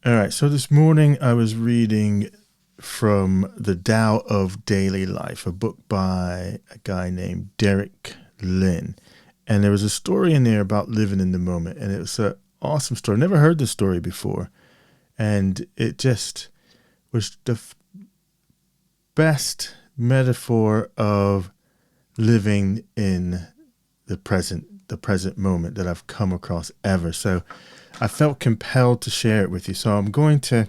All right, so this morning I was reading from The Tao of Daily Life, a book by a guy named Derek Lin. And there was a story in there about living in the moment, and it was an awesome story. Never heard the story before, and it just was the best metaphor of living in the present moment that I've come across ever. So I felt compelled to share it with you. So I'm gonna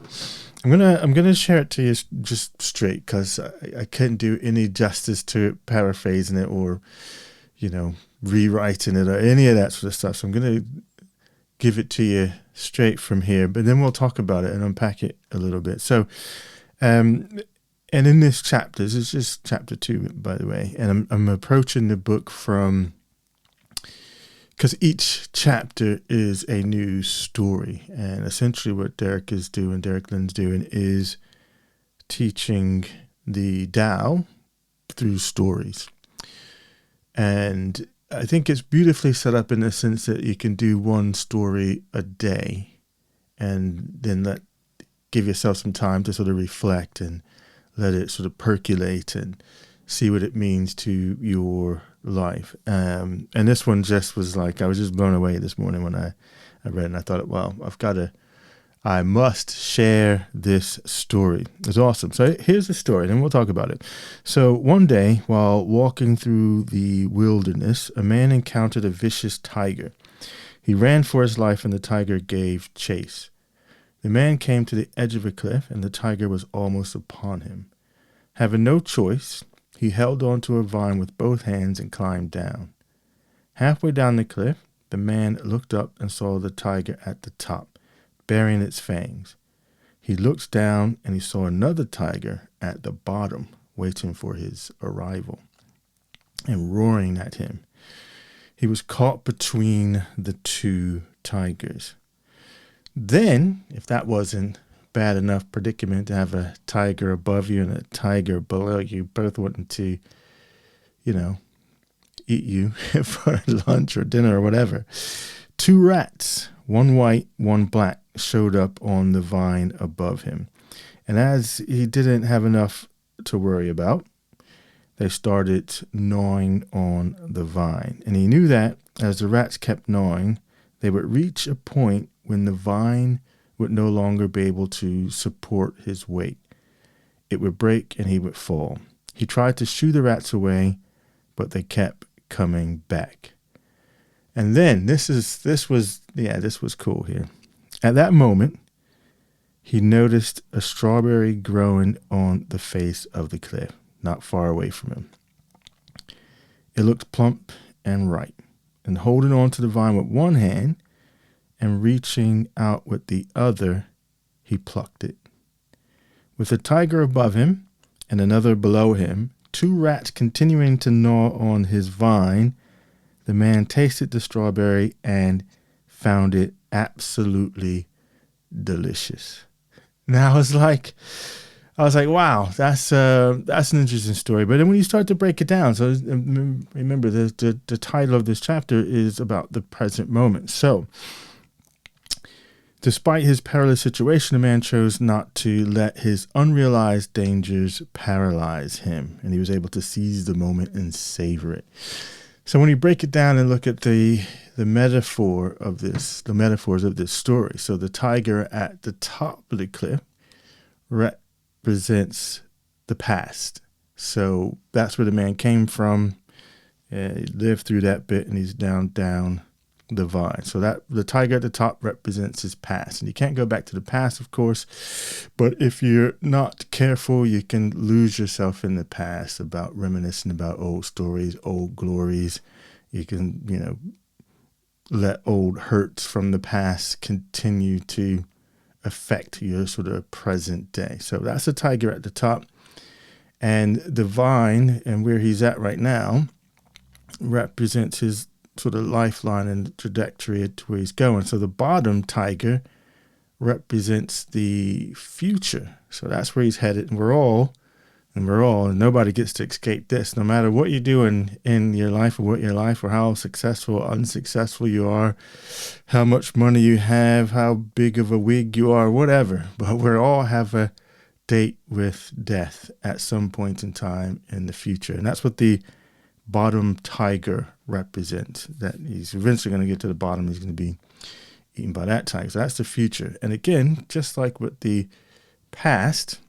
share it to you just straight because I couldn't do any justice to it, paraphrasing it or rewriting it or any of that sort of stuff. So I'm gonna give it to you straight from here, but then we'll talk about it and unpack it a little bit. So, um, and in this chapter, this is just chapter 2, by the way, and I'm approaching the book from because each chapter is a new story. And essentially what Derek Lin's doing is teaching the Tao through stories. And I think it's beautifully set up in the sense that you can do one story a day and then give yourself some time to sort of reflect and let it sort of percolate and see what it means to your life. And this one just was like, I was just blown away this morning when I read it, and I thought, well, I must share this story. It's awesome. So here's the story, and we'll talk about it. So one day, while walking through the wilderness, a man encountered a vicious tiger. He ran for his life, and the tiger gave chase. The man came to the edge of a cliff, and the tiger was almost upon him. Having no choice, he held onto a vine with both hands and climbed down. Halfway down the cliff, the man looked up and saw the tiger at the top, baring its fangs. He looked down and he saw another tiger at the bottom, waiting for his arrival and roaring at him. He was caught between the two tigers. Then, if that wasn't bad enough predicament to have a tiger above you and a tiger below you, both wanting to, eat you for lunch or dinner or whatever. 2 rats, one white, one black, showed up on the vine above him. And as he didn't have enough to worry about, they started gnawing on the vine. And he knew that as the rats kept gnawing, they would reach a point when the vine would no longer be able to support his weight. It would break and he would fall. He tried to shoo the rats away, but they kept coming back. And then this was cool here. At that moment, he noticed a strawberry growing on the face of the cliff, not far away from him. It looked plump and ripe, and holding on to the vine with one hand and reaching out with the other, he plucked it. With a tiger above him and another below him, 2 rats continuing to gnaw on his vine, the man tasted the strawberry and found it absolutely delicious. Now I was like, wow, that's an interesting story. But then when you start to break it down, so remember the title of this chapter is about the present moment. So despite his perilous situation, the man chose not to let his unrealized dangers paralyze him, and he was able to seize the moment and savor it. So when you break it down and look at the metaphors of this story, so the tiger at the top of the cliff represents the past. So that's where the man came from. He lived through that bit, and he's down the vine. So that the tiger at the top represents his past, and you can't go back to the past, of course, but if you're not careful, you can lose yourself in the past, about reminiscing about old stories, old glories. You can let old hurts from the past continue to affect your sort of present day. So that's the tiger at the top, and the vine and where he's at right now represents his sort of lifeline and trajectory to where he's going. So the bottom tiger represents the future. So that's where he's headed. And we're all And nobody gets to escape this. No matter what you do in your life or how successful or unsuccessful you are, how much money you have, how big of a wig you are, whatever. But we all have a date with death at some point in time in the future. And that's what the bottom tiger represents. That he's eventually going to get to the bottom. He's going to be eaten by that tiger. So that's the future. And again, just like with the past,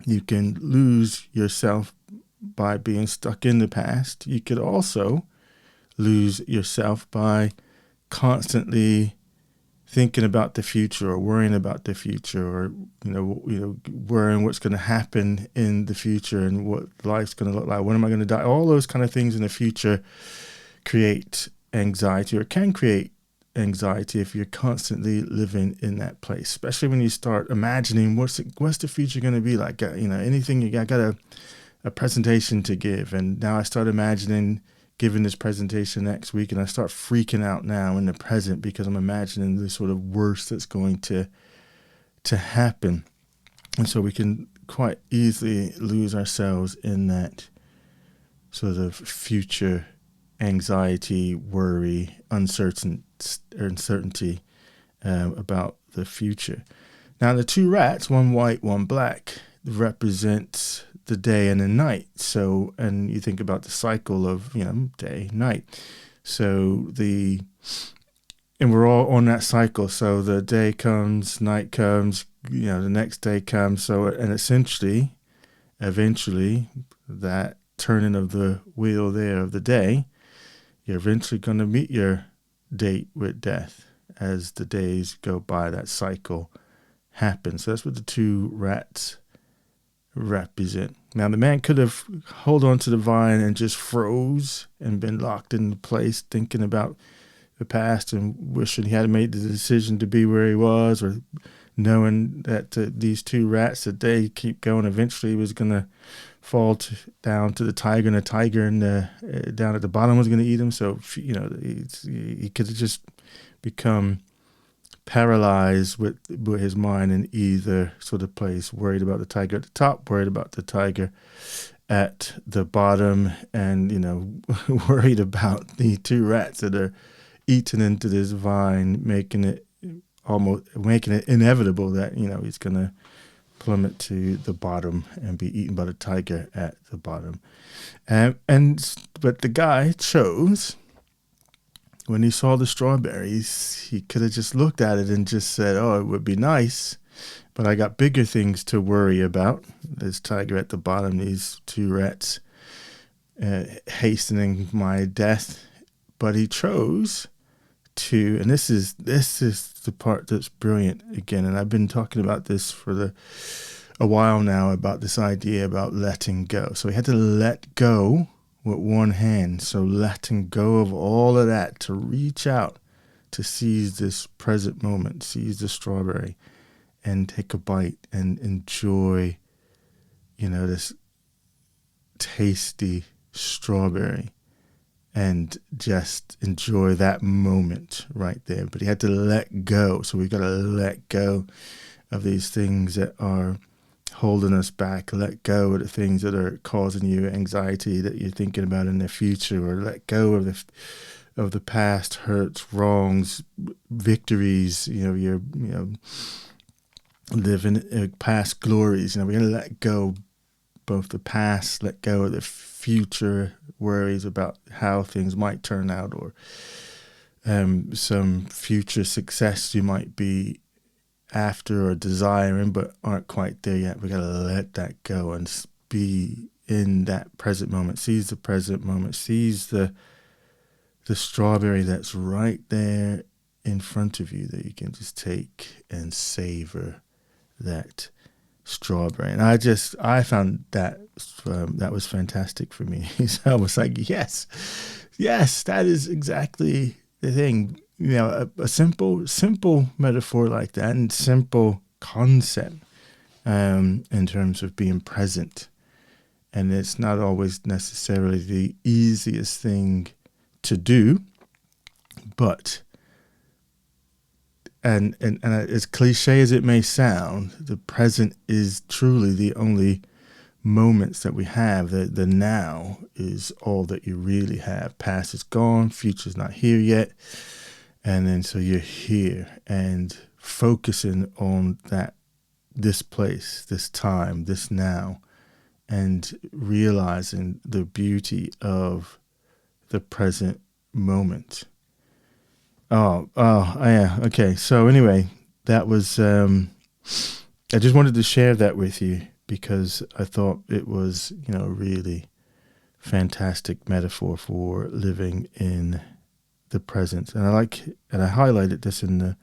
you can lose yourself by being stuck in the past. You could also lose yourself by constantly thinking about the future or worrying about the future, or worrying what's going to happen in the future and what life's going to look like. When am I going to die? All those kind of things in the future create anxiety, or can create anxiety if you're constantly living in that place, especially when you start imagining what's the future going to be like. Anything I got a presentation to give, and now I start imagining giving this presentation next week, and I start freaking out now in the present because I'm imagining the sort of worst that's going to happen. And so we can quite easily lose ourselves in that sort of future anxiety, worry, uncertainty about the future. Now, the two rats, one white, one black, represents the day and the night. So, and you think about the cycle of, day, night. So and we're all on that cycle. So the day comes, night comes, the next day comes. So, and essentially, eventually, that turning of the wheel there of the day, you're eventually going to meet your date with death as the days go by. That cycle happens. So that's what the two rats represent. Now, the man could have held on to the vine and just froze and been locked in place, thinking about the past and wishing he had made the decision to be where he was, or knowing that these two rats, that they keep going, eventually he was going to fall down to the tiger, and the tiger down at the bottom was going to eat him. So, he could have just become paralyzed with his mind in either sort of place, worried about the tiger at the top, worried about the tiger at the bottom, and, worried about the two rats that are eating into this vine, making it inevitable that, he's going to plummet to the bottom and be eaten by the tiger at the bottom. But the guy chose, when he saw the strawberries, he could have just looked at it and just said, oh, it would be nice, but I got bigger things to worry about. This tiger at the bottom, these two rats hastening my death. But he chose to, and this is the part that's brilliant again, and I've been talking about this for a while now, about this idea about letting go. So he had to let go with one hand, so letting go of all of that to reach out to seize this present moment, seize the strawberry and take a bite and enjoy, this tasty strawberry, and just enjoy that moment right there. But he had to let go. So we've got to let go of these things that are holding us back. Let go of the things that are causing you anxiety that you're thinking about in the future, or let go of the past hurts, wrongs, victories. You're living past glories. We're going to let go both the past, let go of the future worries about how things might turn out, or some future success you might be after or desiring but aren't quite there yet. We got to let that go and be in that present moment. Seize the present moment. Seize the strawberry that's right there in front of you, that you can just take and savor that strawberry. And I found that was fantastic for me. So I was like, yes, that is exactly the thing. A simple metaphor like that, and simple concept in terms of being present. And it's not always necessarily the easiest thing to do, but and as cliche as it may sound, the present is truly the only moments that we have. The now is all that you really have. Past is gone, future's not here yet. And then so you're here and focusing on this place, this time, this now, and realizing the beauty of the present moment. Oh, yeah. Okay. So anyway, that was, I just wanted to share that with you because I thought it was, a really fantastic metaphor for living in the present. And I highlighted this in the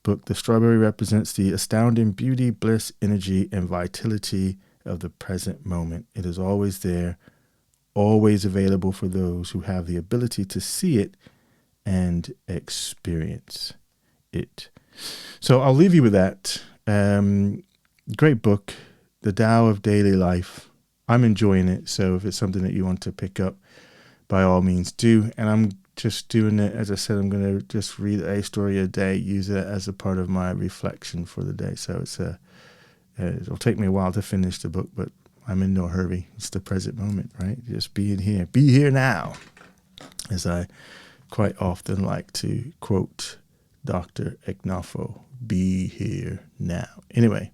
book. The strawberry represents the astounding beauty, bliss, energy, and vitality of the present moment. It is always there, always available for those who have the ability to see it and experience it. So I'll leave you with that. Great book, The Tao of Daily Life. I'm enjoying it. So if it's something that you want to pick up, by all means do. And I'm just doing it, as I said, I'm going to just read a story a day, use it as a part of my reflection for the day. So it'll take me a while to finish the book, but I'm in no hurry. It's the present moment, right? Just being here. Be here now, as I quite often like to quote Dr. Eknafo. Be here now. Anyway,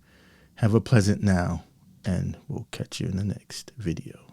have a pleasant now, and we'll catch you in the next video.